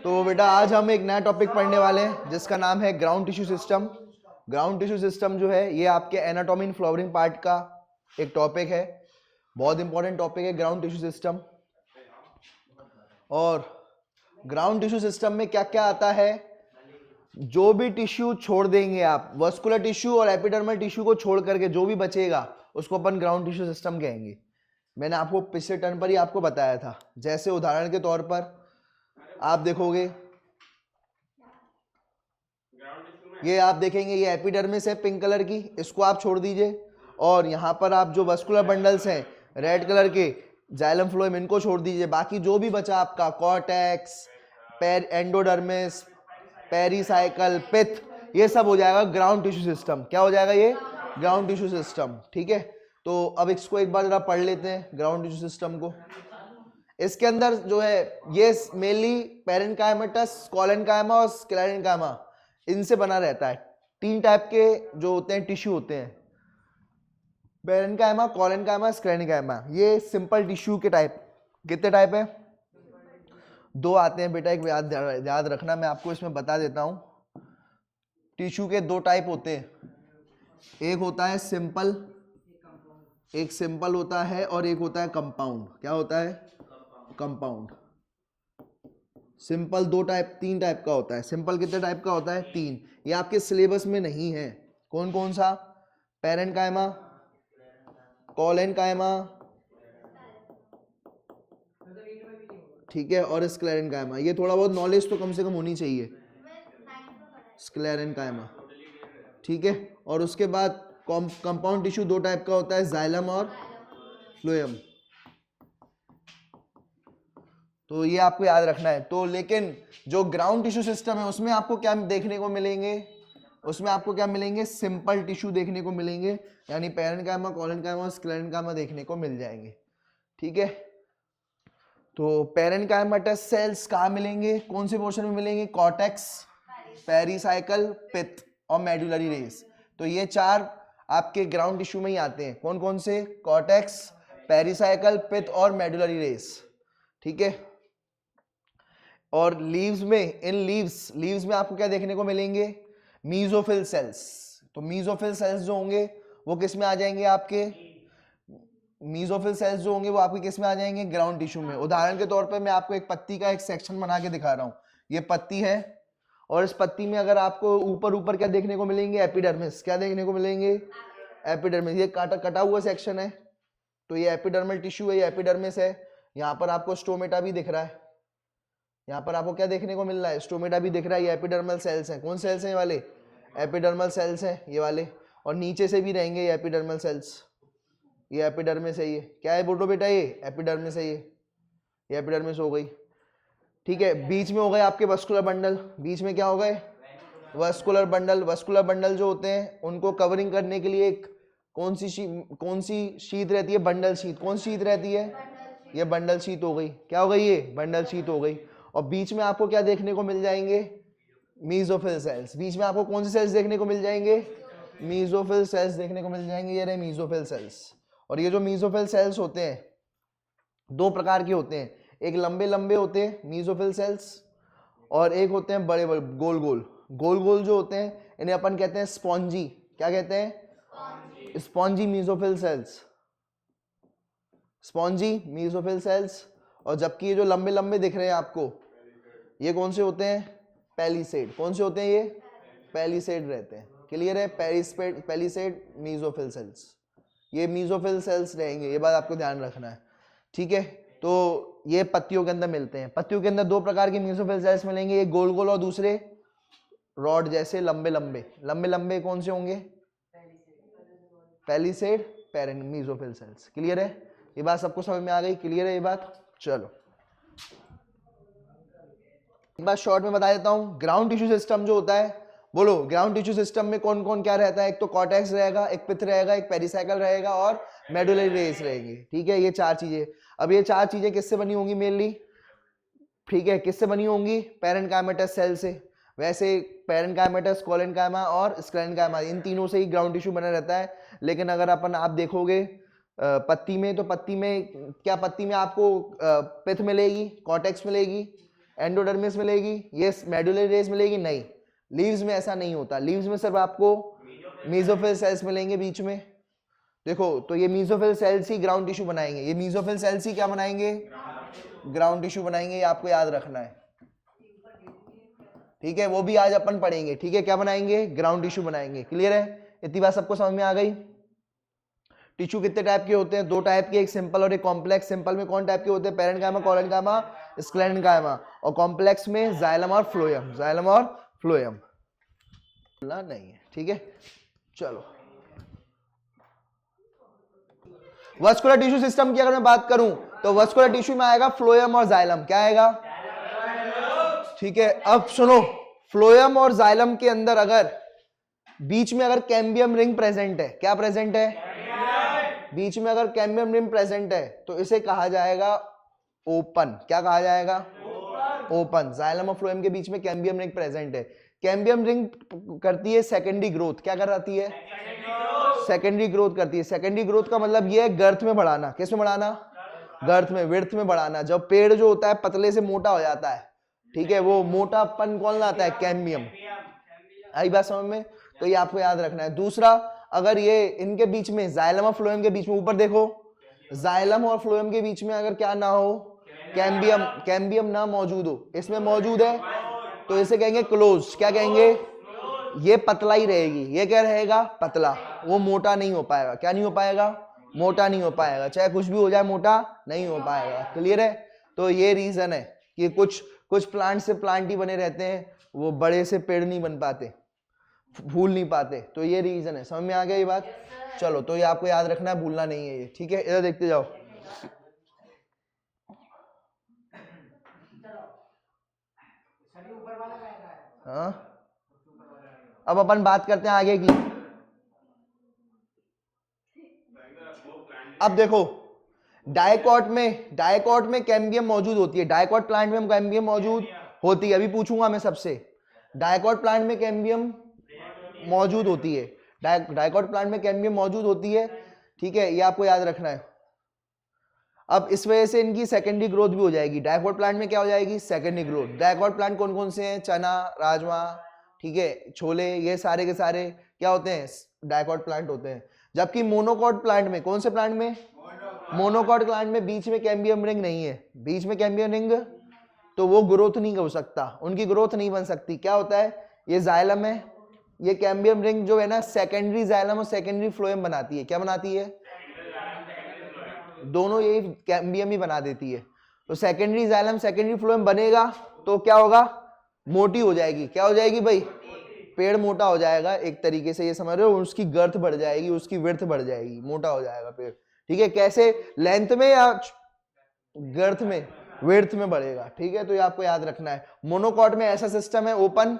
तो बेटा आज हम एक नया टॉपिक पढ़ने वाले हैं जिसका नाम है ground tissue system. Ground tissue system जो है ये आपके एनाटॉमी एंड फ्लोवरिंग पार्ट का एक टॉपिक है, बहुत इंपॉर्टेंट टॉपिक है ग्राउंड टिश्यू सिस्टम। और ग्राउंड टिश्यू सिस्टम में क्या क्या आता है, जो भी टिश्यू छोड़ देंगे आप, वस्कुलर टिश्यू और एपिडर्मल टिश्यू को छोड़ करके जो भी बचेगा उसको अपन ग्राउंड टिश्यू सिस्टम कहेंगे। मैंने आपको पिछले टर्न पर ही आपको बताया था। जैसे उदाहरण के तौर पर आप देखोगे, ये आप देखेंगे ये एपिडर्मिस है पिंक कलर की, इसको आप छोड़ दीजिए। और यहाँ पर आप जो वस्कुलर बंडल्स हैं रेड कलर के, जाइलम फ्लोएम, इनको छोड़ दीजिए। बाकी जो भी बचा आपका कॉर्टेक्स, एंडोडर्मिस, पेरिसाइकल, पिथ, ये सब हो जाएगा ग्राउंड टिश्यू सिस्टम। क्या हो जाएगा ये? Ground tissue system. ठीक है, तो अब इसको एक बार जरा पढ़ लेते हैं ग्राउंड टिश्यू सिस्टम को। इसके अंदर जो है ये मेनली पेरेन्काइमेटस, कोलेनकाइमा और स्क्लेरेन्काइमा, इनसे बना रहता है। 3 टाइप के जो होते हैं टिश्यू होते हैं, पेरेन्काइमा, कोलेनकाइमा, स्क्लेरेन्काइमा। ये सिंपल टिश्यू के टाइप, कितने टाइप है? 2 आते हैं बेटा, एक याद रखना, मैं आपको इसमें बता देता हूं। टिश्यू के 2 टाइप होते हैं, एक होता है सिंपल, एक सिंपल होता है और एक होता है कंपाउंड। क्या होता है? कंपाउंड। सिंपल 3 टाइप का होता है। सिंपल कितने टाइप का होता है? 3। ये आपके सिलेबस में नहीं है। कौन कौन सा? पेरेन्काइमा, कोलेनकाइमा, ठीक है, और स्क्लेरेन्काइमा। ये थोड़ा बहुत नॉलेज तो कम से कम होनी चाहिए। स्क्लेरेन्काइमा, ठीक है। और उसके बाद कंपाउंड टिश्यू 2 टाइप का होता है, जाइलम और फ्लोएम। तो ये आपको याद रखना है। तो लेकिन जो ग्राउंड टिश्यू सिस्टम है उसमें आपको क्या देखने को मिलेंगे? उसमें आपको क्या मिलेंगे? सिंपल टिश्यू देखने को मिलेंगे, यानी पेरेन्काइमा, कोलेनकाइमा और स्क्लेरेन्काइमा देखने को मिल जाएंगे। ठीक है, तो पेरेन्काइमेटस सेल्स कहाँ मिलेंगे, कौन से पोर्शन में मिलेंगे? कॉर्टेक्स, पेरिसाइकल, पिथ और मेडुलरी रेस। तो ये 4 आपके ग्राउंड टिश्यू में ही आते हैं। कौन कौन से? कॉर्टेक्स, पेरिसाइकल, पिथ और मेडुलरी रेस। ठीक है, और लीव्स में, इन लीव्स में आपको क्या देखने को मिलेंगे? Mesophyll cells. तो मीजोफिल सेल्स जो होंगे वो किस में आ जाएंगे? आपके मीजोफिल सेल्स जो होंगे वो आपके किस में आ जाएंगे? ग्राउंड टिश्यू में। उदाहरण के तौर पे मैं आपको एक पत्ती का एक सेक्शन बना के दिखा रहा हूँ। ये पत्ती है और इस पत्ती में अगर आपको ऊपर क्या देखने को मिलेंगे? एपिडर्मिस। क्या देखने को मिलेंगे? एपिडर्मिस। ये कटा हुआ सेक्शन है, तो ये एपिडर्मल टिश्यू है, ये एपिडर्मिस है। यहाँ पर आपको स्टोमेटा भी दिख रहा है। यहाँ पर आपको क्या देखने को मिल रहा है? स्टोमेटा भी दिख रहा है। ये एपिडर्मल सेल्स हैं। कौन सेल्स हैं? ये वाले एपिडर्मल सेल्स हैं, ये वाले। और नीचे से भी रहेंगे ये एपिडर्मल सेल्स। ये एपिडर्मिस है। ये क्या है बोलो बेटा? ये एपिडर्मिस है। ये एपिडर्मिस हो गई। ठीक है, बीच में हो गए आपके वस्कुलर बंडल। बीच में क्या हो गए? Vascular bundle. वस्कुलर बंडल जो होते हैं उनको कवरिंग करने के लिए एक कौन सी शीट रहती है? Bundle sheath. कौन सी शीट रहती है? ये बंडल शीट हो गई। क्या हो गई? ये बंडल शीट हो गई। और बीच में आपको क्या देखने को मिल जाएंगे? Mesophyll cells. बीच में आपको कौन से सेल्स देखने को मिल जाएंगे? मीजोफिल सेल्स देखने को मिल जाएंगे। ये रहे मीजोफिल सेल्स। और ये जो मीजोफिल सेल्स होते हैं 2 प्रकार के होते हैं, एक लंबे लंबे होते हैं मीजोफिल सेल्स, और एक होते हैं बड़े बड़े गोल गोल जो होते हैं, इन्हें अपन कहते हैं स्पॉन्जी। क्या कहते हैं? Spongy mesophyll cells. Spongy mesophyll cells. और जबकि ये जो लंबे लंबे दिख रहे हैं आपको, ये कौन से होते हैं? पैलिसेड। कौन से होते हैं? ये पैलिसेड रहते हैं। क्लियर है? पैलिसेड मीजोफिल सेल्स, ये मीजोफिल सेल्स रहेंगे। ये बात आपको ध्यान रखना है। ठीक है, तो ये पत्तियों के अंदर मिलते हैं। पत्तियों के अंदर 2 प्रकार के मीजोफिल सेल्स मिलेंगे, एक गोल गोल और दूसरे रॉड जैसे लंबे लंबे। कौन से होंगे? Palisade, mesophyll cells. क्लियर है? ये बात सबको समझ में आ गई? क्लियर है ये बात? चलो एक बार शॉर्ट में बता देता हूं। ग्राउंड टिश्यू सिस्टम जो होता है, बोलो ग्राउंड टिश्यू सिस्टम में कौन कौन क्या रहता है? एक तो कॉर्टेक्स रहेगा, एक पिथ रहेगा, एक पेरिसाइकल रहेगा और मेडुलरी रेस रहेगी। ठीक है, ये 4 चीजें। अब ये 4 चीजें किससे बनी होंगी मेनली? ठीक है, किससे बनी होंगी? पेरेन्काइमेटस सेल से। वैसे पेरेन्काइमेटस, कोलेनकाइमा और स्क्लेरेन्काइमा, इन तीनों से ही ग्राउंड टिश्यू बना रहता है। लेकिन अगर आप देखोगे पत्ती में, तो पत्ती में क्या? पत्ती में आपको पिथ मिलेगी, कॉर्टेक्स मिलेगी, एंडोडर्मिस मिलेगी, ये मेडुलरी रेस मिलेगी, नहीं। लीव्स में ऐसा नहीं होता, लीव्स में सिर्फ आपको मेसोफिल सेल्स मिलेंगे बीच में। देखो तो ये मेसोफिल सेल्स ही ग्राउंड टिश्यू बनाएंगे, ये मेसोफिल सेल्स ही क्या बनाएंगे, ग्राउंड टिश्यू बनाएंगे, ये आपको याद रखना है, ठीक है। वो भी आज अपन पढ़ेंगे, ठीक है, क्या बनाएंगे, ग्राउंड टिश्यू बनाएंगे। क्लियर है, इतनी बात सबको समझ में आ गई। टिश्यू कितने टाइप के होते हैं, दो टाइप के, एक सिंपल और एक कॉम्प्लेक्स। सिंपल में कौन टाइप के होते हैं, पैरेन्काइमा, कोलेनकाइमा, स्क्लेरेन्काइमा, और कॉम्प्लेक्स में जाइलम और फ्लोएम, जाइलम और फ्लोएम नहीं है, ठीक है। चलो वस्कुलर टिश्यू सिस्टम की अगर मैं बात करूं तो वस्कुलर टिश्यू में आएगा फ्लोएम और जाइलम, क्या आएगा, ठीक है। अब सुनो, फ्लोएम और जाइलम के अंदर अगर बीच में अगर कैम्बियम रिंग प्रेजेंट है, क्या प्रेजेंट है, बीच में अगर कैम्बियम रिंग प्रेजेंट है तो इसे कहा जाएगा ओपन, क्या कहा जाएगा, ओपन। जाइलम और फ्लोएम के बीच में कैम्बियम रिंग प्रेजेंट है। कैम्बियम रिंग करती है सेकेंडरी ग्रोथ, क्या कराती है, सेकेंडरी ग्रोथ करती है। सेकेंडरी ग्रोथ का मतलब ये है गर्थ में बढ़ाना, किस में बढ़ाना, गर्थ में, विड्थ में बढ़ाना। जब पेड़ जो होता है पतले से मोटा हो जाता है, ठीक है, वो मोटापन कौन लाता है, कैम्बियम। आई बात समझ में, तो ये आपको याद रखना है। दूसरा, अगर ये इनके बीच में जाइलम और फ्लोएम के बीच में, ऊपर देखो, जाइलम और फ्लोएम के बीच में अगर क्या ना हो, कैम्बियम, कैम्बियम ना मौजूद हो, इसमें मौजूद है तो इसे कहेंगे क्लोज, क्या कहेंगे, ये पतला ही रहेगी, ये क्या रहेगा, पतला, वो मोटा नहीं हो पाएगा, क्या नहीं हो पाएगा, मोटा नहीं हो पाएगा, चाहे कुछ भी हो जाए मोटा नहीं हो पाएगा। क्लियर है, तो ये रीजन है कि कुछ प्लांट से प्लांट ही बने रहते हैं, वो बड़े से पेड़ नहीं बन पाते, भूल नहीं पाते, तो ये रीजन है। समझ में आ गया ये बात, चलो तो ये आपको याद रखना है, भूलना नहीं है ये, ठीक है। इधर देखते जाओ, हाँ अब अपन बात करते हैं आगे की। अब देखो डायकॉट में कैम्बियम मौजूद होती है, डायकॉट प्लांट में कैम्बियम मौजूद होती है, अभी पूछूंगा मैं सबसे, डायकॉट प्लांट में कैम्बियम मौजूद होती है, डायकॉट प्लांट में कैम्बियम मौजूद होती है, ठीक है, ये आपको याद रखना है। अब इस वजह से इनकी सेकेंडरी ग्रोथ भी हो जाएगी, डायकॉट प्लांट में क्या हो जाएगी, सेकेंडरी ग्रोथ। डायकॉट प्लांट कौन कौन से हैं, चना, राजमा, ठीक है, छोले, ये सारे के सारे क्या होते हैं, डायकॉट प्लांट होते हैं। जबकि मोनोकॉट प्लांट में, कौन से प्लांट में, मोनोकॉट प्लांट में बीच में कैम्बियम रिंग नहीं है, बीच में कैम्बियम रिंग, तो वो ग्रोथ नहीं हो सकता, उनकी ग्रोथ नहीं बन सकती। क्या होता है, ये जाइलम है, ये कैम्बियम रिंग जो है ना, सेकेंडरी जाइलम और सेकेंडरी फ्लोएम बनाती है, क्या बनाती है, दोनों यही कैम्बियम ही बना देती है। तो सेकेंडरी जाइलम सेकेंडरी फ्लोएम बनेगा तो क्या होगा, मोटी हो जाएगी, क्या हो जाएगी भाई, पेड़ मोटा हो जाएगा, एक तरीके से ये समझ रहे हो, उसकी गर्थ बढ़ जाएगी, उसकी विड्थ बढ़ जाएगी, मोटा हो जाएगा पेड़, ठीक है। कैसे, लेंथ में या गर्थ में, विड्थ में बढ़ेगा, ठीक है। तो ये आपको याद रखना है। मोनोकॉट में ऐसा सिस्टम है, ओपन,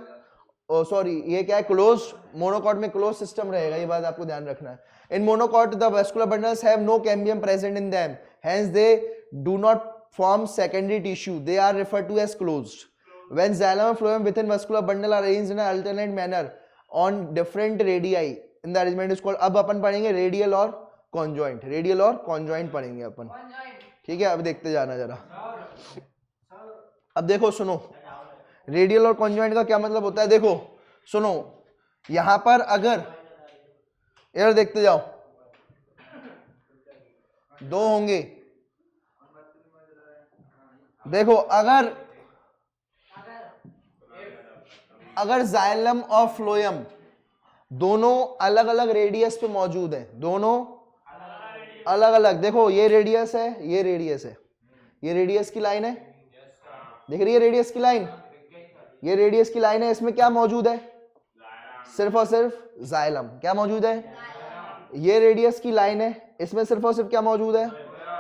सॉरी ये क्या है, क्लोज। मोनोकॉट में क्लोज सिस्टम रहेगा, ये बात आपको ध्यान रखना है। In monocot, the vascular bundles have no cambium present in them, hence they do not form secondary tissue. They are referred to as closed. When xylem and phloem within vascular bundle are arranged in an alternate manner on different radii, in the arrangement is called. अब अपन पढ़ेंगे radial और conjoint, radial और conjoint पढ़ेंगे अपन, ठीक है। अब देखते जाना जरा, अब देखो सुनो, रेडियल और कॉन्जॉइंट का क्या मतलब होता है, देखो सुनो, यहां पर अगर इधर देखते जाओ, दो होंगे, देखो अगर जाइलम और फ्लोएम दोनों अलग अलग रेडियस पे मौजूद हैं, दोनों अलग अलग, देखो ये रेडियस है, ये रेडियस है, ये रेडियस की लाइन है, देख रही है रेडियस की लाइन, ये रेडियस की लाइन है, इसमें क्या मौजूद है, सिर्फ और सिर्फ जाइलम, क्या मौजूद है, ये रेडियस की लाइन है, इसमें सिर्फ और सिर्फ क्या मौजूद है,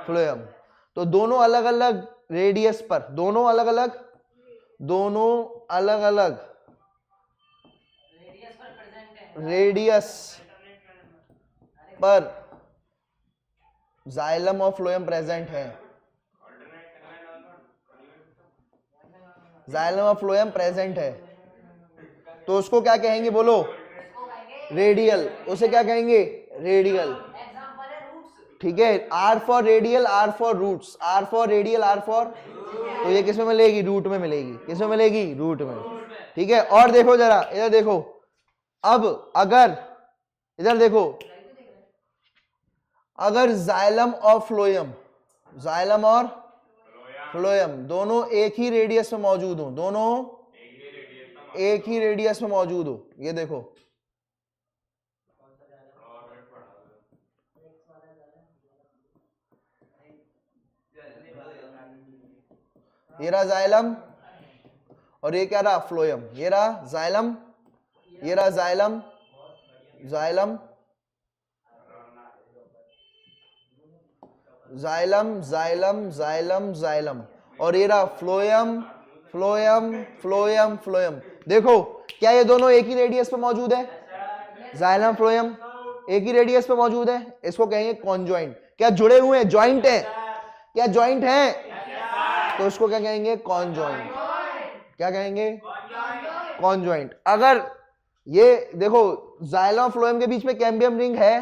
फ्लोएम। तो दोनों अलग अलग रेडियस पर, दोनों अलग अलग रेडियस पर जाइलम और फ्लोएम प्रेजेंट है, जाइलम और फ्लोएम प्रेजेंट है, तो उसको क्या कहेंगे, बोलो, रेडियल, उसे क्या कहेंगे, रेडियल, ठीक है। R for radial, R for roots, R for radial, R for तो ये किस में मिलेगी, रूट में मिलेगी। किस में मिलेगी, रूट में। ठीक है, और देखो जरा इधर देखो, अब अगर इधर देखो, अगर जाइलम और फ्लोएम, जाइलम और फ्लोएम दोनों एक ही रेडियस में मौजूद हो, दोनों एक ही रेडियस में मौजूद हो, ये देखो ये रहा जाइलम और ये क्या रहा, फ्लोएम। ये रहा जाइलम, ये रहा xylem, xylem, xylem, xylem, xylem, xylem, और ये रहा फ्लोएम, फ्लोएम, फ्लोएम, फ्लोएम। देखो क्या ये दोनों एक ही रेडियस पे मौजूद है, जाइलम फ्लोएम एक ही रेडियस पे मौजूद है, इसको कहेंगे कॉन्जॉइंट। क्या जुड़े हुए हैं, ज्वाइंट है, क्या ज्वाइंट है, तो इसको क्या कहेंगे, कॉन्जॉइंट। क्या कहेंगे, कॉन्जॉइंट। अगर ये देखो जाइलम फ्लोएम के बीच में कैम्बियम रिंग है,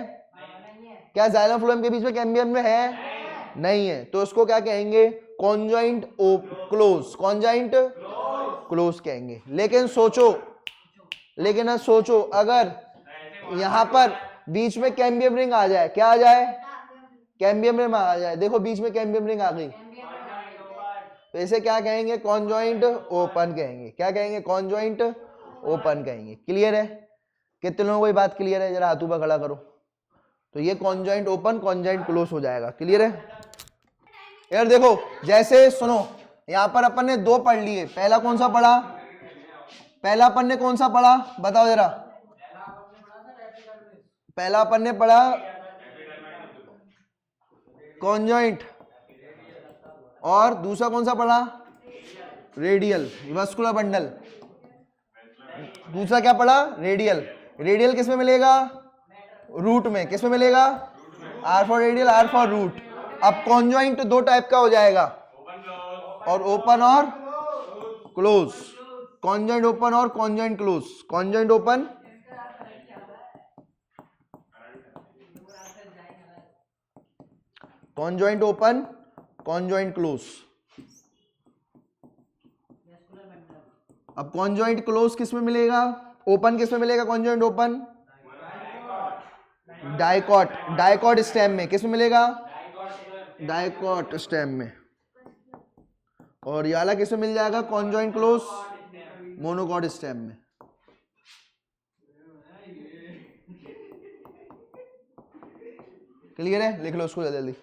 क्या जाइलम फ्लोएम के बीच में कैम्बियम में है, नहीं है, तो इसको क्या कहेंगे, कॉन्जॉइंट क्लोज, कॉन्जॉइंट क्लोज कहेंगे। लेकिन सोचो, लेकिन सोचो अगर यहां पर बीच में कैम्बियम रिंग आ जाए, क्या आ जाए, कैम्बियम रिंग आ जाए, देखो बीच में कैम्बियम रिंग आ गई, तो इसे क्या कहेंगे, कॉन्जॉइंट ओपन कहेंगे। क्या कहेंगे, कॉन्जॉइंट ओपन कहेंगे। क्लियर है, कितने लोगों को ये बात क्लियर है, जरा हाथ ऊपर खड़ा करो। तो ये कॉन्जॉइंट ओपन, कॉन्जॉइंट क्लोज हो जाएगा। क्लियर है यार। देखो जैसे सुनो, यहां पर अपन ने दो पढ़ लिए, पहला कौन सा पढ़ा, पहला अपन ने कौन सा पढ़ा, बताओ जरा। पहला अपन ने पढ़ा कॉन्जॉइंट, और दूसरा कौन सा पढ़ा, रेडियल, वस्कुलर बंडल। दूसरा क्या पढ़ा, रेडियल। रेडियल किस में मिलेगा, रूट में। किस में मिलेगा, R for radial, R for root. अब कॉन्जॉइंट दो टाइप का हो जाएगा, और ओपन और क्लोज, कॉन्जॉइंट ओपन और conjoint close. Conjoint open, conjoint open, conjoint close. अब कॉन्जॉइंट क्लोज किस में मिलेगा, ओपन किस में मिलेगा, conjoint open dicot, dicot stem में। किस में मिलेगा, डाइकॉट स्टेम में। और ये वाला किस में मिल जाएगा, कॉन्जॉइंट क्लोज मोनोकॉट स्टेम में। क्लियर है, लिख लो उसको जल्दी।